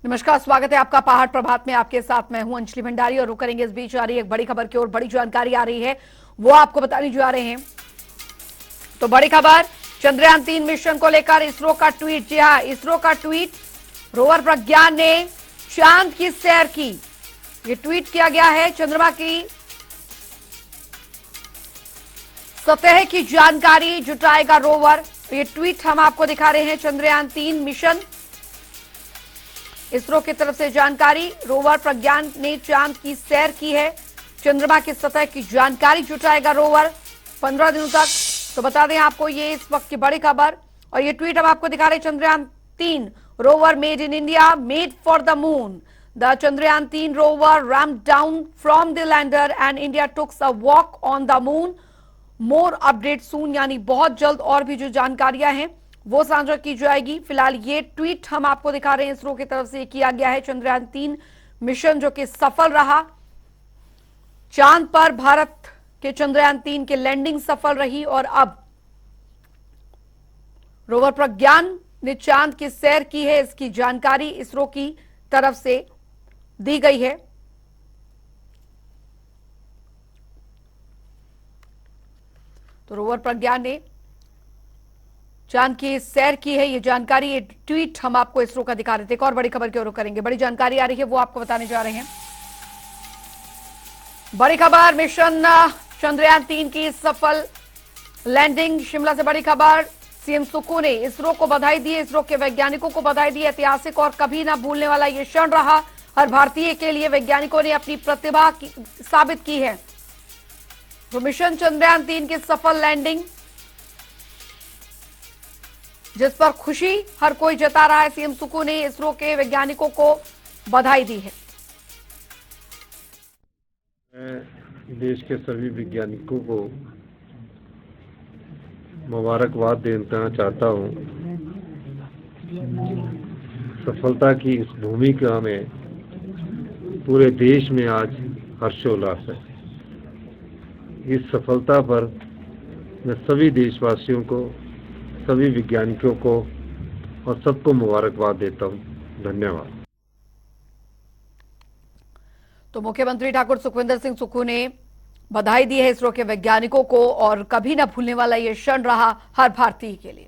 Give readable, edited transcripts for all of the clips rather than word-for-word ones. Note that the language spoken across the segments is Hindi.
नमस्कार, स्वागत है आपका पहाड़ प्रभात में। आपके साथ मैं हूं अंजलि भंडारी और रुक करेंगे इस बीच आ रही एक बड़ी खबर की ओर। बड़ी जानकारी आ रही है वो आपको बताने जा रहे हैं। तो बड़ी खबर, चंद्रयान-3 मिशन को लेकर इसरो का ट्वीट। जी हां, इसरो का ट्वीट, रोवर प्रज्ञान ने चांद की सैर की। ये ट्वीट किया गया है। चंद्रमा की सतह की जानकारी जुटाएगा रोवर। ये ट्वीट हम आपको दिखा रहे हैं। चंद्रयान-3 मिशन, इसरो की तरफ से जानकारी। रोवर प्रज्ञान ने चांद की सैर की है। चंद्रमा की सतह की जानकारी जुटाएगा रोवर 15 दिनों तक। तो बता दें आपको, ये इस वक्त की बड़ी खबर। और ये ट्वीट हम आपको दिखा रहे हैं। Chandrayaan-3 rover made in India, made for the moon. The Chandrayaan-3 rover ramped down from the lander and India took a walk on the moon. More updates soon, यानी बहुत जल्द और भी जो जानकारियां हैं वो साझा की जाएगी। फिलहाल ये ट्वीट हम आपको दिखा रहे हैं। इसरो की तरफ से किया गया है। चंद्रयान-3 मिशन जो कि सफल रहा, चांद पर भारत के चंद्रयान-3 की लैंडिंग सफल रही और अब रोवर प्रज्ञान ने चांद की सैर की है। इसकी जानकारी इसरो की तरफ से दी गई है। तो रोवर प्रज्ञान ने चांद की सैर की है, ये जानकारी, ये ट्वीट हम आपको इसरो का दिखा रहे थे। एक और बड़ी खबर की ओर करेंगे। बड़ी जानकारी आ रही है वो आपको बताने जा रहे हैं। बड़ी खबर, मिशन चंद्रयान-3 की सफल लैंडिंग। शिमला से बड़ी खबर, सीएम सुक्खू ने इसरो को बधाई दी। इसरो के वैज्ञानिकों को बधाई दी। ऐतिहासिक और कभी ना भूलने वाला यह क्षण रहा हर भारतीय के लिए। वैज्ञानिकों ने अपनी प्रतिभा साबित की है। तो मिशन चंद्रयान-3 की सफल लैंडिंग, जिस पर खुशी हर कोई जता रहा है। सीएम सुक्खू ने इसरो के वैज्ञानिकों को बधाई दी है। मैं देश के सभी वैज्ञानिकों को मुबारकबाद देना चाहता हूं। सफलता की इस भूमिका में पूरे देश में आज हर्षोल्लास है। इस सफलता पर मैं सभी देशवासियों को, सभी वैज्ञानिकों को और सबको मुबारकबाद देता हूं। धन्यवाद। तो मुख्यमंत्री ठाकुर सुखविंदर सिंह सुक्खू ने बधाई दी है इसरो के वैज्ञानिकों को और कभी ना भूलने वाला यह क्षण रहा हर भारतीय के लिए।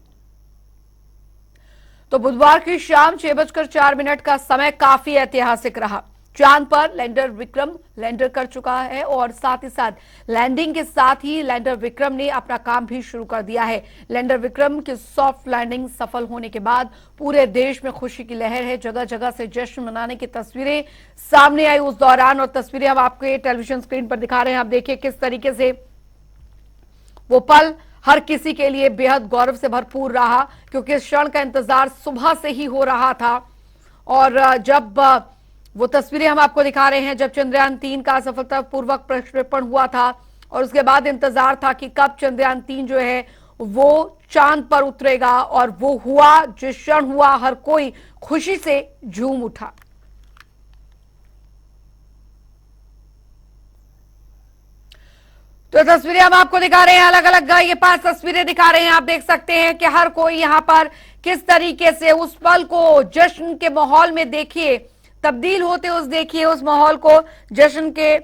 तो बुधवार की शाम 6:04 का समय काफी ऐतिहासिक रहा। चांद पर लैंडर विक्रम लैंडर कर चुका है और साथ ही साथ लैंडिंग के साथ ही लैंडर विक्रम ने अपना काम भी शुरू कर दिया है। लैंडर विक्रम की सॉफ्ट लैंडिंग सफल होने के बाद पूरे देश में खुशी की लहर है। जगह जगह से जश्न मनाने की तस्वीरें सामने आई उस दौरान, और तस्वीरें हम आपके टेलीविजन स्क्रीन पर दिखा रहे हैं। आप देखिए किस तरीके से वो पल हर किसी के लिए बेहद गौरव से भरपूर रहा, क्योंकि इस क्षण का इंतजार सुबह से ही हो रहा था। और जब वो तस्वीरें हम आपको दिखा रहे हैं, जब चंद्रयान-3 का सफलतापूर्वक प्रक्षेपण हुआ था और उसके बाद इंतजार था कि कब चंद्रयान-3 जो है वो चांद पर उतरेगा, और वो हुआ। जिस क्षण हुआ हर कोई खुशी से झूम उठा। तो तस्वीरें हम आपको दिखा रहे हैं, अलग अलग ये 5 तस्वीरें दिखा रहे हैं। आप देख सकते हैं कि हर कोई यहां पर किस तरीके से उस पल को जश्न के माहौल में देखिए तब्दील होते देखिए उस माहौल को, जश्न के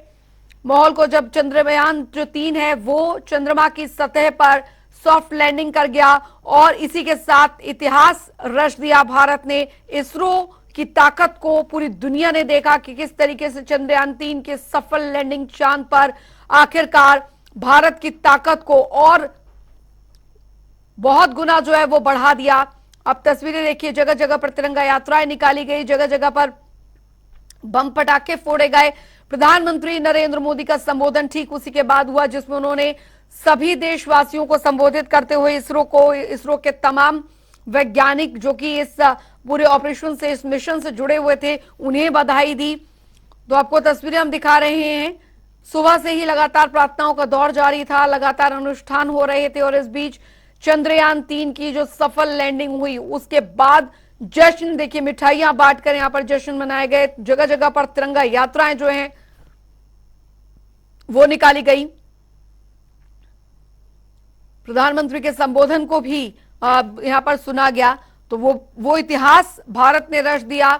माहौल को, जब चंद्रयान-3 है वो चंद्रमा की सतह पर सॉफ्ट लैंडिंग कर गया और इसी के साथ इतिहास रच दिया भारत ने। इसरो की ताकत को पूरी दुनिया ने देखा कि किस तरीके से चंद्रयान-3 की सफल लैंडिंग चांद पर आखिरकार भारत की ताकत को और बहुत गुना जो है वो बढ़ा दिया। अब तस्वीरें देखिए, जगह जगह पर तिरंगा यात्राएं निकाली गई, जगह जगह पर बम पटाखे फोड़े गए। प्रधानमंत्री नरेंद्र मोदी का संबोधन ठीक उसी के बाद हुआ, जिसमें उन्होंने सभी देशवासियों को संबोधित करते हुए इसरो के तमाम वैज्ञानिक जो कि इस पूरे ऑपरेशन से, इस मिशन से जुड़े हुए थे, उन्हें बधाई दी। तो आपको तस्वीरें हम दिखा रहे हैं। सुबह से ही लगातार प्रार्थनाओं का दौर जारी था, लगातार अनुष्ठान हो रहे थे और इस बीच चंद्रयान-3 की जो सफल लैंडिंग हुई उसके बाद जश्न, देखिए मिठाइयां बांटकर यहां पर जश्न मनाए गए। जगह जगह पर तिरंगा यात्राएं जो हैं वो निकाली गई। प्रधानमंत्री के संबोधन को भी यहां पर सुना गया। तो वो इतिहास भारत ने रच दिया।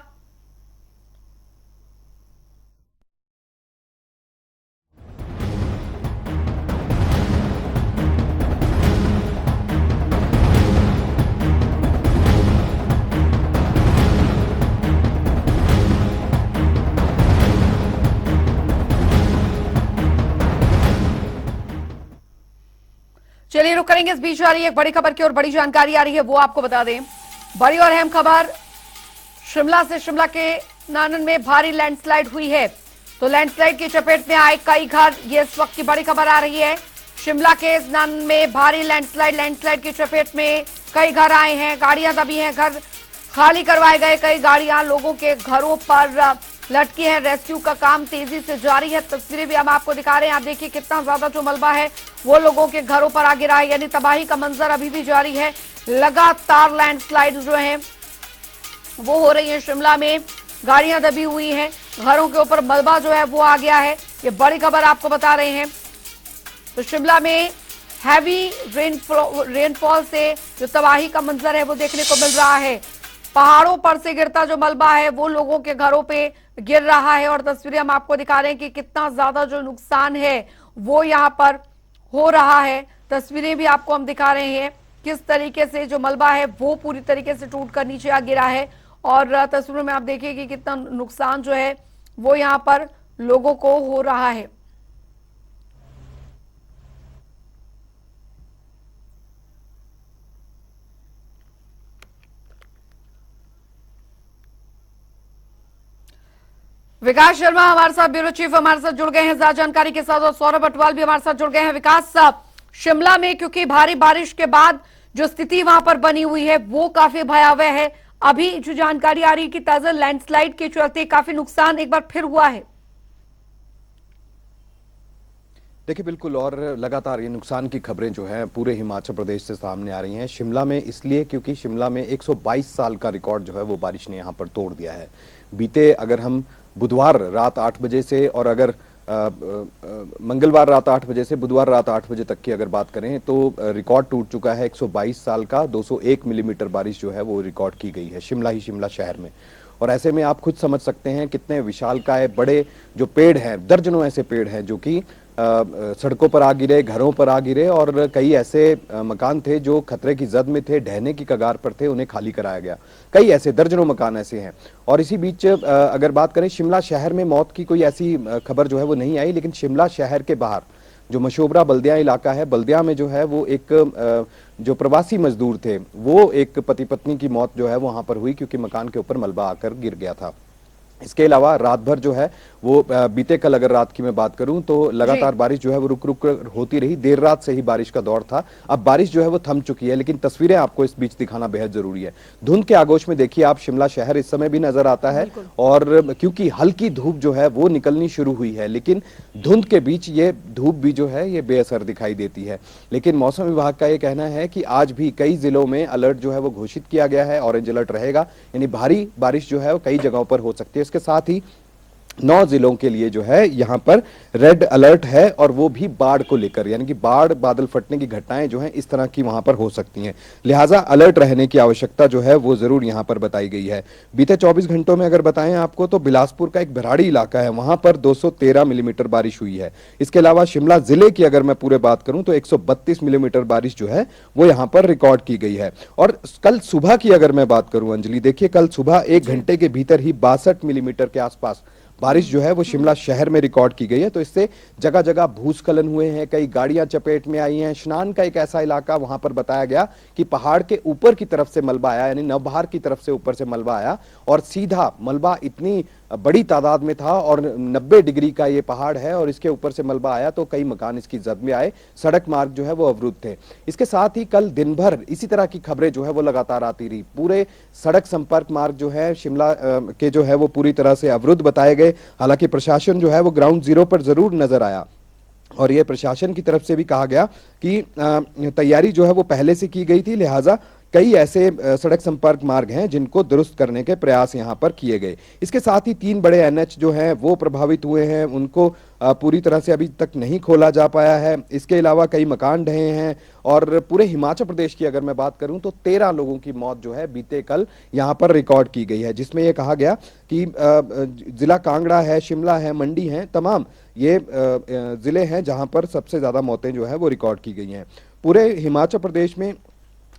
करेंगे। इस बीच आ रही है एक बड़ी खबर की और बड़ी जानकारी आ रही है, वो आपको बता दें। बड़ी और अहम खबर शिमला से। शिमला के नानन में भारी लैंडस्लाइड हुई है, तो लैंडस्लाइड की चपेट में आए कई घर, ये इस वक्त की बड़ी खबर आ रही है। शिमला के नानन में भारी लैंडस्लाइड की चपेट में कई घर आए हैं, गाड़ियां दबी हैं, घर खाली करवाए गए, कई गाड़ियां लोगों के घरों पर लटकी हैं। रेस्क्यू का काम तेजी से जारी है। तस्वीरें भी हम आपको दिखा रहे हैं। आप देखिए कितना ज्यादा जो मलबा है वो लोगों के घरों पर आ गिरा है, यानी तबाही का मंजर अभी भी जारी है। लगातार लैंडस्लाइड जो है वो हो रही है। शिमला में गाड़ियां दबी हुई हैं, घरों के ऊपर मलबा जो है वो आ गया है। ये बड़ी खबर आपको बता रहे हैं। तो शिमला में हैवी रेनफॉल से जो तबाही का मंजर है वो देखने को मिल रहा है। पहाड़ों पर से गिरता जो मलबा है वो लोगों के घरों पे गिर रहा है, और तस्वीरें हम आपको दिखा रहे हैं कि कितना ज्यादा जो नुकसान है वो यहाँ पर हो रहा है। तस्वीरें भी आपको हम दिखा रहे हैं किस तरीके से जो मलबा है वो पूरी तरीके से टूट कर नीचे आ गिरा है, और तस्वीरों में आप देखिए कि कितना नुकसान जो है वो यहाँ पर लोगों को हो रहा है। विकास शर्मा हमारे साथ, ब्यूरो चीफ हमारे साथ जुड़ गए हैं ज्यादा जानकारी के साथ, और सौरभ अटवाल भी हमारे साथ जुड़ गए हैं। विकास साहब, शिमला में क्योंकि भारी बारिश के बाद जो स्थिति वहां पर बनी हुई है वो काफी भयावह है। अभी जो जानकारी आ रही है कि ताजा लैंडस्लाइड के चलते काफी नुकसान एक बार फिर हुआ है। देखिए बिल्कुल, और लगातार ये नुकसान की खबरें जो हैं पूरे हिमाचल प्रदेश से सामने आ रही हैं। शिमला में इसलिए क्योंकि शिमला में 122 साल का रिकॉर्ड जो है वो बारिश ने यहाँ पर तोड़ दिया है। बीते अगर हम बुधवार रात 8 बजे से और अगर मंगलवार रात 8 बजे से बुधवार रात 8 बजे तक की अगर बात करें तो रिकॉर्ड टूट चुका है। 122 साल का 201 मिलीमीटर बारिश जो है वो रिकॉर्ड की गई है शिमला शहर में। और ऐसे में आप खुद समझ सकते हैं कितने विशालकाय बड़े जो पेड़ हैं, दर्जनों ऐसे पेड़ हैं जो कि सड़कों पर आ गिरे, घरों पर आ गिरे, और कई ऐसे मकान थे जो खतरे की जद में थे, ढहने की कगार पर थे, उन्हें खाली कराया गया। कई ऐसे दर्जनों मकान ऐसे हैं। और इसी बीच अगर बात करें शिमला शहर में मौत की कोई ऐसी खबर जो है वो नहीं आई, लेकिन शिमला शहर के बाहर जो मशोबरा बल्दिया इलाका है, बल्दिया में जो है वो एक जो प्रवासी मजदूर थे वो एक पति पत्नी की मौत जो है वहां पर हुई क्योंकि मकान के ऊपर मलबा आकर गिर गया था। इसके अलावा रात भर जो है वो बीते कल अगर रात की मैं बात करूं तो लगातार बारिश जो है वो रुक रुक कर होती रही। देर रात से ही बारिश का दौर था, अब बारिश जो है वो थम चुकी है, लेकिन तस्वीरें आपको इस बीच दिखाना बेहद जरूरी है। धुंध के आगोश में देखिए आप शिमला शहर इस समय भी नजर आता है, और क्योंकि हल्की धूप जो है वो निकलनी शुरू हुई है, लेकिन धुंध के बीच ये धूप भी जो है ये बेअसर दिखाई देती है। लेकिन मौसम विभाग का ये कहना है कि आज भी कई जिलों में अलर्ट जो है वो घोषित किया गया है, ऑरेंज अलर्ट रहेगा, यानी भारी बारिश जो है वो कई जगहों पर हो सकती है। इसके साथ ही 9 जिलों के लिए जो है यहां पर रेड अलर्ट है, और वो भी बाढ़ को लेकर, यानी कि बाढ़ बादल फटने की घटनाएं जो हैं इस तरह की वहां पर हो सकती हैं, लिहाजा अलर्ट रहने की आवश्यकता जो है वो जरूर यहां पर बताई गई है। बीते 24 घंटों में अगर बताएं आपको तो बिलासपुर का एक भराड़ी इलाका है, वहां पर 213 मिलीमीटर बारिश हुई है। इसके अलावा शिमला जिले की अगर मैं पूरे बात करूं तो 132 मिलीमीटर बारिश जो है वो यहां पर रिकॉर्ड की गई है। और कल सुबह की अगर मैं बात करूं अंजलि, देखिए कल सुबह 1 घंटे के भीतर ही 62 मिलीमीटर के आसपास बारिश जो है वो शिमला शहर में रिकॉर्ड की गई है। तो इससे जगह जगह भूस्खलन हुए हैं, कई गाड़ियां चपेट में आई हैं। स्नान का एक ऐसा इलाका वहां पर बताया गया कि पहाड़ के ऊपर की तरफ से मलबा आया, यानी नवबहार की तरफ से ऊपर से मलबा आया, और सीधा मलबा इतनी बड़ी तादाद में था, और 90 डिग्री का ये पहाड़ है और इसके ऊपर से मलबा आया तो कई मकान इसकी जद में आए, सड़क मार्ग जो है वो अवरुद्ध थे। इसके साथ ही कल दिन भर इसी तरह की खबरें जो है वो लगातार आती रही। पूरे सड़क संपर्क मार्ग जो है शिमला के जो है वो पूरी तरह से अवरुद्ध बताए गए। हालांकि प्रशासन जो है वो ग्राउंड जीरो पर जरूर नजर आया, और ये प्रशासन की तरफ से भी कहा गया कि तैयारी जो है वो पहले से की गई थी, लिहाजा कई ऐसे सड़क संपर्क मार्ग हैं जिनको दुरुस्त करने के प्रयास यहां पर किए गए। इसके साथ ही 3 बड़े एनएच जो हैं वो प्रभावित हुए हैं, उनको पूरी तरह से अभी तक नहीं खोला जा पाया है। इसके अलावा कई मकान ढहे हैं, और पूरे हिमाचल प्रदेश की अगर मैं बात करूं तो 13 लोगों की मौत जो है बीते कल यहां पर रिकॉर्ड की गई है, जिसमें यह कहा गया कि जिला कांगड़ा है, शिमला है, मंडी है, तमाम ये जिले हैं जहां पर सबसे ज्यादा मौतें जो है वो रिकॉर्ड की गई हैं। पूरे हिमाचल प्रदेश में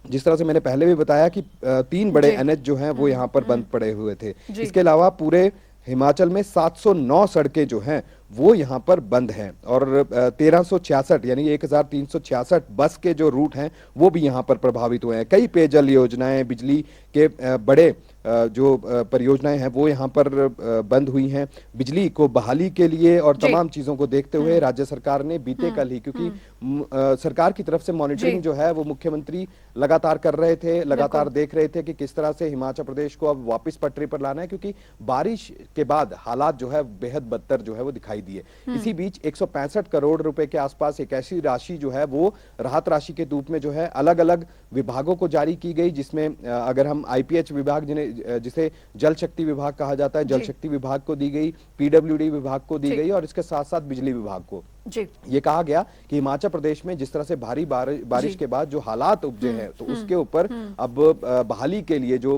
जिस तरह से मैंने पहले भी बताया कि 3 बड़े एनएच जो हैं वो यहाँ पर बंद पड़े हुए थे। इसके अलावा पूरे हिमाचल में 709 सड़कें जो हैं वो यहाँ पर बंद हैं और 1366 यानी 1366 बस के जो रूट हैं वो भी यहाँ पर प्रभावित हुए हैं। कई पेयजल योजनाएं, बिजली के बड़े जो परियोजनाएं हैं वो यहाँ पर बंद हुई हैं। बिजली को बहाली के लिए और तमाम चीजों को देखते हुए राज्य सरकार ने बीते कल ही, क्योंकि सरकार की तरफ से मॉनिटरिंग जो है वो मुख्यमंत्री लगातार कर रहे थे, लगातार देख रहे थे कि किस तरह से हिमाचल प्रदेश को अब वापस पटरी पर लाना है, क्योंकि बारिश के बाद हालात जो है बेहद बदतर जो है वो दिखाई दिए। इसी बीच 165 करोड़ रुपए के आसपास एक ऐसी राशि जो है वो राहत राशि के रूप में जो है अलग अलग विभागों को जारी की गई, जिसमें अगर हम आईपीएच विभाग जिसे जल शक्ति विभाग कहा जाता है, जल शक्ति विभाग को दी गई, पीडब्ल्यूडी विभाग को दी गई और इसके साथ साथ बिजली विभाग को ये कहा गया कि हिमाचल प्रदेश में जिस तरह से भारी बारिश के बाद जो हालात उपजे हैं तो उसके ऊपर अब बहाली के लिए जो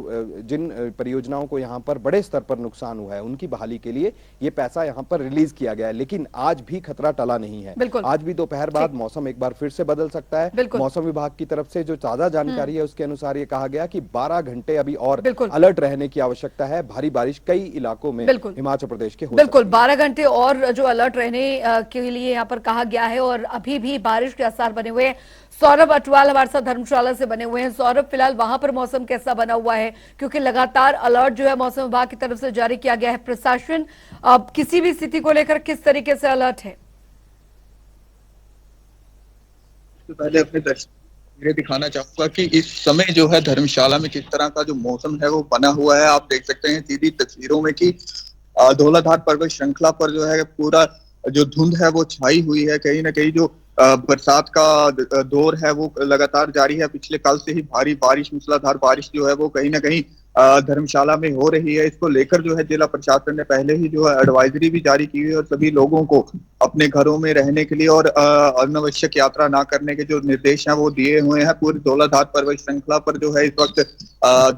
जिन परियोजनाओं को यहाँ पर बड़े स्तर पर नुकसान हुआ है उनकी बहाली के लिए ये पैसा यहाँ पर रिलीज किया गया है। लेकिन आज भी खतरा टला नहीं है। आज भी दोपहर बाद मौसम एक बार फिर से बदल सकता है। मौसम विभाग की तरफ से जो ताजा जानकारी है उसके अनुसार ये कहा गया कि 12 घंटे अभी और अलर्ट रहने की आवश्यकता है। भारी बारिश कई इलाकों में हिमाचल प्रदेश के बिल्कुल 12 घंटे और जो अलर्ट रहने के लिए यहाँ पर कहा गया है और अभी भी बारिश के आसार बने हुए हैं। सौरभ अटवाल हमारे साथ धर्मशाला से बने हुए हैं। सौरभ, फिलहाल वहां पर मौसम कैसा बना हुआ है, क्योंकि लगातार अलर्ट जो है मौसम विभाग की तरफ से जारी किया गया है। प्रशासन अब किसी भी स्थिति को लेकर किस तरीके से अलर्ट है? तो पहले अपने दर्शकों दिखाना चाहूंगा कि इस समय जो है धर्मशाला में किस तरह का जो मौसम है वो बना हुआ है। आप देख सकते हैं सीधी तस्वीरों में कि धौलाधार पर्वत श्रृंखला पर जो है पूरा जो धुंध है वो छाई हुई है। कहीं ना कहीं जो बरसात का दौर है वो लगातार जारी है। पिछले कल से ही भारी बारिश, मूसलाधार बारिश जो है वो कहीं ना कहीं धर्मशाला में हो रही है। इसको लेकर जो है जिला प्रशासन ने पहले ही जो है एडवाइजरी भी जारी की हुई और सभी लोगों को अपने घरों में रहने के लिए और अनावश्यक यात्रा ना करने के जो निर्देश हैं वो दिए हुए हैं। पूरी धौलाधार पर्वत श्रृंखला पर जो है इस वक्त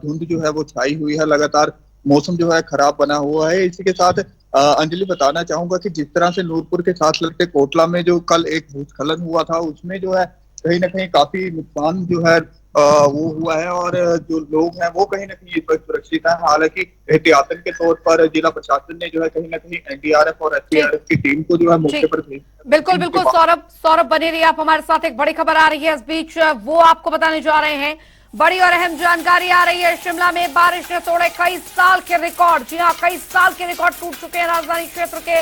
धुंध जो है वो छाई हुई है, लगातार मौसम जो है खराब बना हुआ है। इसी के साथ अंजलि बताना चाहूंगा कि जिस तरह से नूरपुर के साथ लगते कोटला में जो कल एक भूस्खलन हुआ था उसमें जो है कहीं ना कहीं काफी नुकसान जो है वो हुआ है और जो लोग हैं वो कहीं ना कहीं इस वक्त सुरक्षित है। हालांकि एहतियातन के तौर पर जिला प्रशासन ने जो है कहीं ना कहीं एनडीआरएफ और एसडीआरएफ की टीम को जो है मौके पर भेज। बिल्कुल सौरभ बने रहिए आप हमारे साथ। एक बड़ी खबर आ रही है इस बीच, वो आपको बताने जा रहे हैं। बड़ी और अहम जानकारी आ रही है। शिमला में बारिश ने तोड़े कई साल के रिकॉर्ड। जी हाँ, कई साल के रिकॉर्ड टूट चुके हैं। राजधानी क्षेत्र के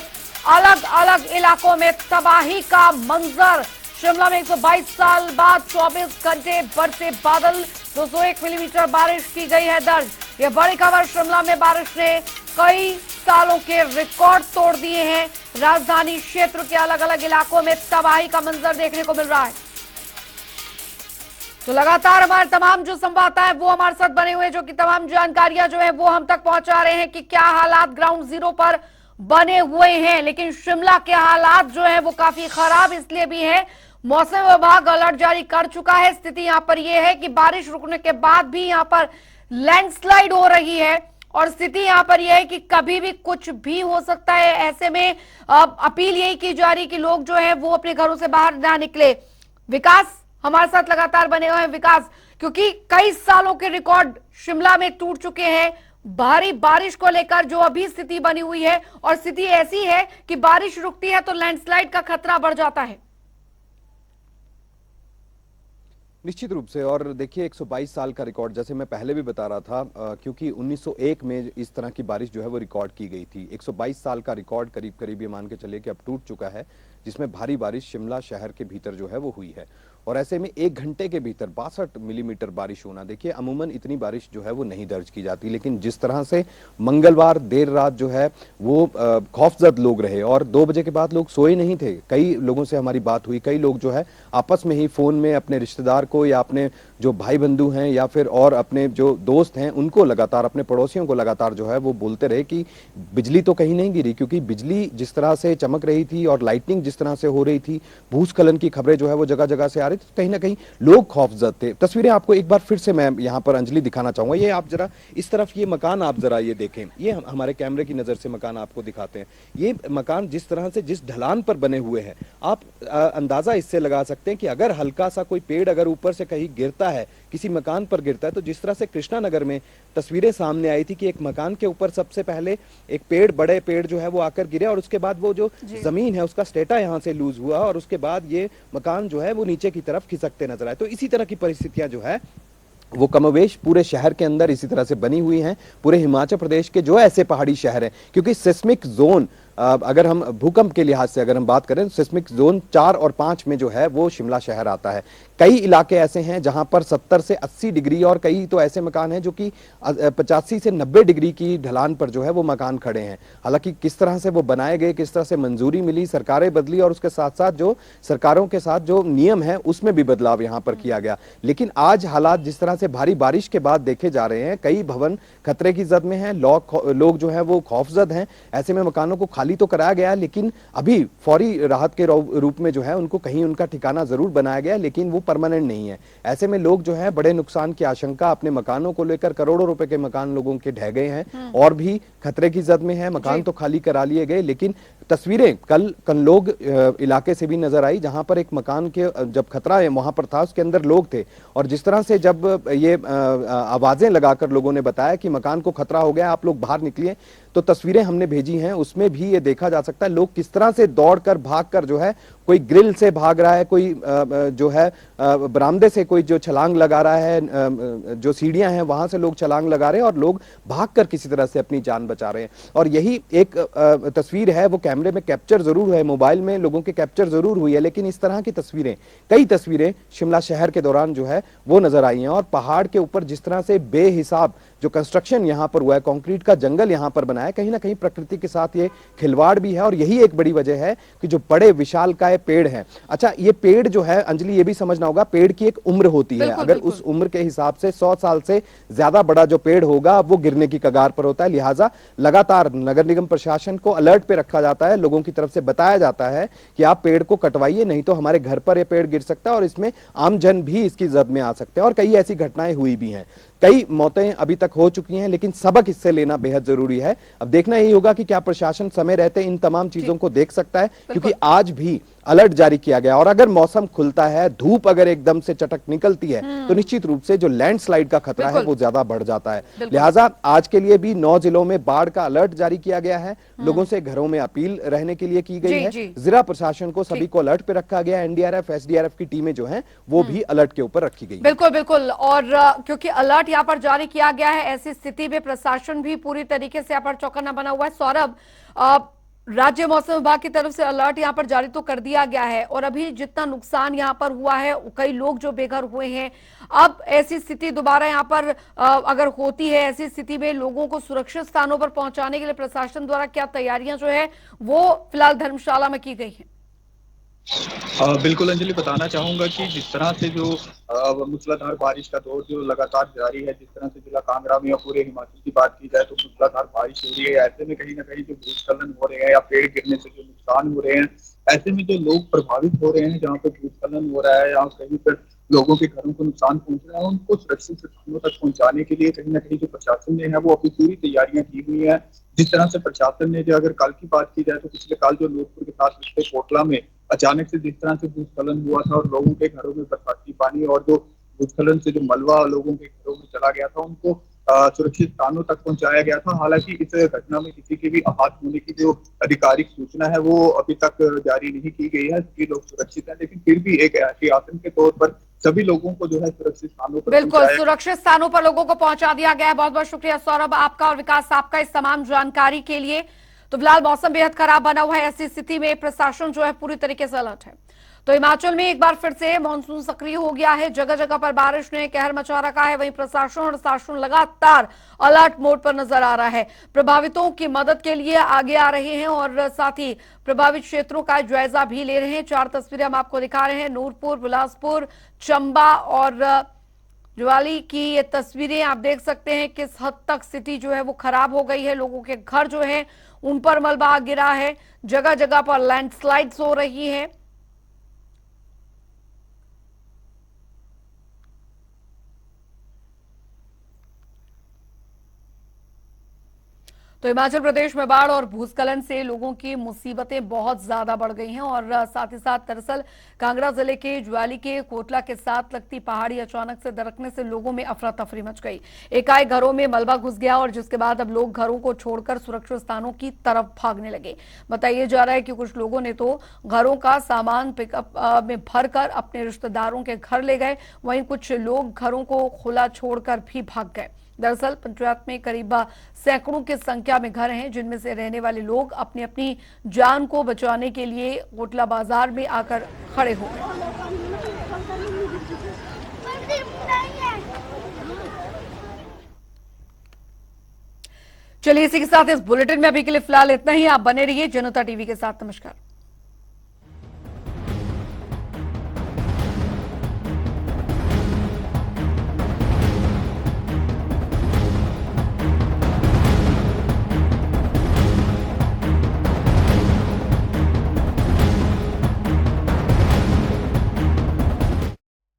अलग अलग इलाकों में तबाही का मंजर। शिमला में 122 साल बाद 24 घंटे बरसे बादल, 201 मिलीमीटर बारिश की गई है दर्ज। ये बड़ी खबर। शिमला में बारिश ने कई सालों के रिकॉर्ड तोड़ दिए हैं। राजधानी क्षेत्र के अलग अलग इलाकों में तबाही का मंजर देखने को मिल रहा है। तो लगातार हमारे तमाम जो संवाददाता हैं वो हमारे साथ बने हुए हैं, जो कि तमाम जानकारियां जो है वो हम तक पहुंचा रहे हैं कि क्या हालात ग्राउंड जीरो पर बने हुए हैं। लेकिन शिमला के हालात जो है वो काफी खराब इसलिए भी है, मौसम विभाग अलर्ट जारी कर चुका है। स्थिति यहाँ पर यह है कि बारिश रुकने के बाद भी यहाँ पर लैंडस्लाइड हो रही है और स्थिति यहाँ पर यह है कि कभी भी कुछ भी हो सकता है। ऐसे में अपील यही की जा रही कि लोग जो है वो अपने घरों से बाहर ना निकले। विकास हमारे साथ लगातार बने हुए हैं। विकास, क्योंकि कई सालों के रिकॉर्ड शिमला में टूट चुके हैं भारी बारिश को लेकर जो अभी स्थिति बनी हुई है, और स्थिति ऐसी है कि बारिश रुकती है तो लैंडस्लाइड का खतरा बढ़ जाता है। निश्चित रूप से। और देखिए 122 साल का रिकॉर्ड, जैसे मैं पहले भी बता रहा था, क्योंकि 1901 में इस तरह की बारिश जो है वो रिकॉर्ड की गई थी। 122 साल का रिकॉर्ड करीब करीब ये मान के चलिए कि अब टूट चुका है, जिसमें भारी बारिश शिमला शहर के भीतर जो है वो हुई है। और ऐसे में 1 घंटे के भीतर 62 मिलीमीटर बारिश होना, देखिए अमूमन इतनी बारिश जो है वो नहीं दर्ज की जाती, लेकिन जिस तरह से मंगलवार देर रात जो है वो खौफजद लोग रहे और 2 बजे के बाद लोग सोए नहीं थे। कई लोगों से हमारी बात हुई, कई लोग जो है आपस में ही फोन में अपने रिश्तेदार को या अपने जो भाई बंधु हैं या फिर और अपने जो दोस्त हैं उनको लगातार, अपने पड़ोसियों को लगातार जो है वो बोलते रहे कि बिजली तो कहीं नहीं गिरी, क्योंकि बिजली जिस तरह से चमक रही थी और लाइटनिंग जिस तरह से हो रही थी, भूस्खलन की खबरें जो है वो जगह जगह से आ रही थी, कहीं ना कहीं लोग खौफजद थे। तस्वीरें आपको एक बार फिर से मैं यहाँ पर अंजलि दिखाना चाहूंगा। ये आप जरा इस तरफ, ये मकान आप जरा ये देखें, ये हमारे कैमरे की नजर से मकान आपको दिखाते हैं। ये मकान जिस तरह से जिस ढलान पर बने हुए हैं, आप अंदाजा इससे लगा सकते हैं कि अगर हल्का सा कोई पेड़ अगर ऊपर से कहीं गिरता है, किसी मकान पर गिरता है, तो जिस तरह से कृष्णा नगर में तस्वीरें सामने आई थी कि एक मकान के ऊपर सबसे पहले एक पेड़, बड़े पेड़ जो है वो आकर गिरे और उसके बाद वो जो जमीन है उसका स्टेटा यहाँ से लूज हुआ और उसके बाद ये मकान जो है वो नीचे की तरफ खिसकते नजर आए। तो इसी तरह की परिस्थितियां जो है वो कमोवेश पूरे शहर के अंदर इसी तरह से बनी हुई हैं। पूरे हिमाचल प्रदेश के जो ऐसे पहाड़ी शहर हैं, क्योंकि सिस्मिक जोन अगर हम भूकंप के लिहाज से अगर हम बात करें, सिस्मिक जोन 4 और 5 में जो है वो शिमला शहर आता है। कई इलाके ऐसे हैं जहां पर 70 से 80 डिग्री और कई तो ऐसे मकान हैं जो कि 85 से 90 डिग्री की ढलान पर जो है वो मकान खड़े हैं। हालांकि किस तरह से वो बनाए गए, किस तरह से मंजूरी मिली, सरकारें बदली और उसके साथ साथ जो सरकारों के साथ जो नियम है उसमें भी बदलाव यहां पर किया गया। लेकिन आज हालात जिस तरह से भारी बारिश के बाद देखे जा रहे हैं, कई भवन खतरे की जद में हैं, लोग जो है वो खौफजद हैं। ऐसे में मकानों को खाली तो कराया गया, लेकिन अभी फौरी राहत के रूप में जो है उनको कहीं उनका ठिकाना जरूर बनाया गया, लेकिन वो परमानेंट नहीं है। ऐसे में लोग जो है बड़े नुकसान की आशंका अपने मकानों को लेकर, करोड़ों रुपए के मकान लोगों के ढह गए हैं और भी खतरे की जद में है। मकान तो खाली करा लिए गए, लेकिन तस्वीरें कल लोग इलाके से भी नजर आई जहां पर एक मकान के जब खतरा है वहां पर था, उसके अंदर लोग थे और जिस तरह से जब ये आवाजें लगाकर लोगों ने बताया कि मकान को खतरा हो गया, आप लोग बाहर निकलिए, तो तस्वीरें हमने भेजी हैं, उसमें भी ये देखा जा सकता है लोग किस तरह से दौड़कर भागकर जो है, कोई ग्रिल से भाग रहा है, कोई जो है बरामदे से कोई जो छलांग लगा रहा है, जो सीढ़ियां हैं वहां से लोग छलांग लगा रहे हैं और लोग भागकर किसी तरह से अपनी जान बचा रहे हैं। और यही एक तस्वीर है, वो कैमरे में कैप्चर जरूर हुई है, मोबाइल में लोगों के कैप्चर जरूर हुई है, लेकिन इस तरह की तस्वीरें, कई तस्वीरें शिमला शहर के दौरान जो है वो नजर आई हैं। और पहाड़ के ऊपर जिस तरह से बेहिसाब जो कंस्ट्रक्शन यहां पर हुआ है, कंक्रीट का जंगल यहां पर बना है, कहीं ना कहीं प्रकृति के साथ ये खिलवाड़ भी है और यही एक बड़ी वजह है कि जो बड़े विशालकाय पेड़ हैं। अच्छा, ये पेड़ जो है अंजलि, ये भी समझना होगा, पेड़ की एक उम्र होती है, अगर उस उम्र के हिसाब से 100 साल से ज्यादा बड़ा जो पेड़ होगा वो गिरने की कगार पर होता है। लिहाजा लगातार नगर निगम प्रशासन को अलर्ट पे रखा जाता है, लोगों की तरफ से बताया जाता है कि आप पेड़ को कटवाइए, नहीं तो हमारे घर पर यह पेड़ गिर सकता है और इसमें आमजन भी इसकी जद में आ सकते हैं। और कई ऐसी घटनाएं हुई भी हैं, कई मौतें अभी तक हो चुकी हैं, लेकिन सबक इससे लेना बेहद जरूरी है। अब देखना यही होगा कि क्या प्रशासन समय रहते इन तमाम चीजों को देख सकता है, क्योंकि आज भी अलर्ट जारी किया गया और अगर मौसम खुलता है, धूप अगर एकदम से चटक निकलती है तो निश्चित रूप से जो लैंडस्लाइड का खतरा है वो ज्यादा बढ़ जाता है। लिहाजा आज के लिए भी 9 जिलों में बाढ़ का अलर्ट जारी किया गया है। लोगों से घरों में अपील रहने के लिए की गई है। जिला प्रशासन को सभी को अलर्ट पे रखा गया। एनडीआरएफ, एसडीआरएफ की टीमें जो हैं वो भी अलर्ट के ऊपर रखी गई। बिल्कुल बिल्कुल, और क्योंकि अलर्ट यहाँ पर जारी किया गया है, ऐसी स्थिति में प्रशासन भी पूरी तरीके से यहाँ पर चौकन्ना बना हुआ है। सौरभ, राज्य मौसम विभाग की तरफ से अलर्ट यहाँ पर जारी तो कर दिया गया है और अभी जितना नुकसान यहाँ पर हुआ है, कई लोग जो बेघर हुए हैं, अब ऐसी स्थिति दोबारा यहाँ पर अगर होती है, ऐसी स्थिति में लोगों को सुरक्षित स्थानों पर पहुंचाने के लिए प्रशासन द्वारा क्या तैयारियां जो है वो फिलहाल धर्मशाला में की गई है? बिल्कुल अंजलि, बताना चाहूंगा कि जिस तरह से जो मूसलाधार बारिश का दौर जो लगातार जारी है, जिस तरह से जिला कांगड़ा में या पूरे हिमाचल की बात की जाए तो मूसलाधार बारिश हो रही है। ऐसे में कहीं ना कहीं जो भूस्खलन हो रहे हैं या पेड़ गिरने से जो नुकसान हो रहे हैं, ऐसे में जो लोग प्रभावित हो रहे हैं, जहाँ पे भूस्खलन हो रहा है या कहीं पर लोगों के घरों को नुकसान पहुंच रहा है, उनको सुरक्षित स्थानों तक पहुंचाने के लिए कहीं ना कहीं जो प्रशासन ने है वो अपनी पूरी तैयारियां की हुई है। जिस तरह से प्रशासन ने, जो अगर कल की बात की जाए तो पिछले कल जो नूरपुर के साथ रिश्ते कोटला में अचानक से जिस तरह से भूस्खलन हुआ था और लोगों के घरों में बरसाती पानी और जो भूस्खलन से जो मलबा लोगों के घरों में चला गया था, उनको सुरक्षित स्थानों तक पहुंचाया गया था। हालांकि इस घटना में किसी के भी आहत होने की जो आधिकारिक सूचना है वो अभी तक जारी नहीं की गई है। सभी लोग सुरक्षित हैं, लेकिन फिर भी एक एहतियातन के तौर पर सभी लोगों को जो है सुरक्षित स्थानों पर बिल्कुल, सुरक्षित स्थानों पर लोगों को पहुंचा दिया गया है। बहुत बहुत शुक्रिया सौरभ आपका और विकास आपका इस तमाम जानकारी के लिए। तो फिलहाल मौसम बेहद खराब बना हुआ है, ऐसी स्थिति में प्रशासन जो है पूरी तरीके से अलर्ट है। तो हिमाचल में एक बार फिर से मानसून सक्रिय हो गया है, जगह जगह पर बारिश ने कहर मचा रखा है। वहीं प्रशासन और शासन लगातार अलर्ट मोड पर नजर आ रहा है, प्रभावितों की मदद के लिए आगे आ रहे हैं और साथ ही प्रभावित क्षेत्रों का जायजा भी ले रहे हैं। 4 तस्वीरें हम आपको दिखा रहे हैं, नूरपुर, बिलासपुर, चंबा और ज्वाली की ये तस्वीरें आप देख सकते हैं किस हद तक स्थिति जो है वो खराब हो गई है। लोगों के घर जो है उन पर मलबा गिरा है, जगह जगह पर लैंडस्लाइड्स हो रही है। तो हिमाचल प्रदेश में बाढ़ और भूस्खलन से लोगों की मुसीबतें बहुत ज्यादा बढ़ गई हैं और साथ ही साथ दरअसल कांगड़ा जिले के ज्वाली के कोटला के साथ लगती पहाड़ी अचानक से दरकने से लोगों में अफरा तफरी मच गई। एकाएक घरों में मलबा घुस गया और जिसके बाद अब लोग घरों को छोड़कर सुरक्षित स्थानों की तरफ भागने लगे। बताया जा रहा है कि कुछ लोगों ने तो घरों का सामान पिकअप में भरकर अपने रिश्तेदारों के घर ले गए, वहीं कुछ लोग घरों को खुला छोड़कर भी भाग गए। दरअसल पंचायत में करीब सैकड़ों की संख्या में घर हैं जिनमें से रहने वाले लोग अपनी अपनी जान को बचाने के लिए कोटला बाजार में आकर खड़े हो गए। चलिए इसी के साथ इस बुलेटिन में अभी के लिए फिलहाल इतना ही। आप बने रहिए जनता टीवी के साथ। नमस्कार।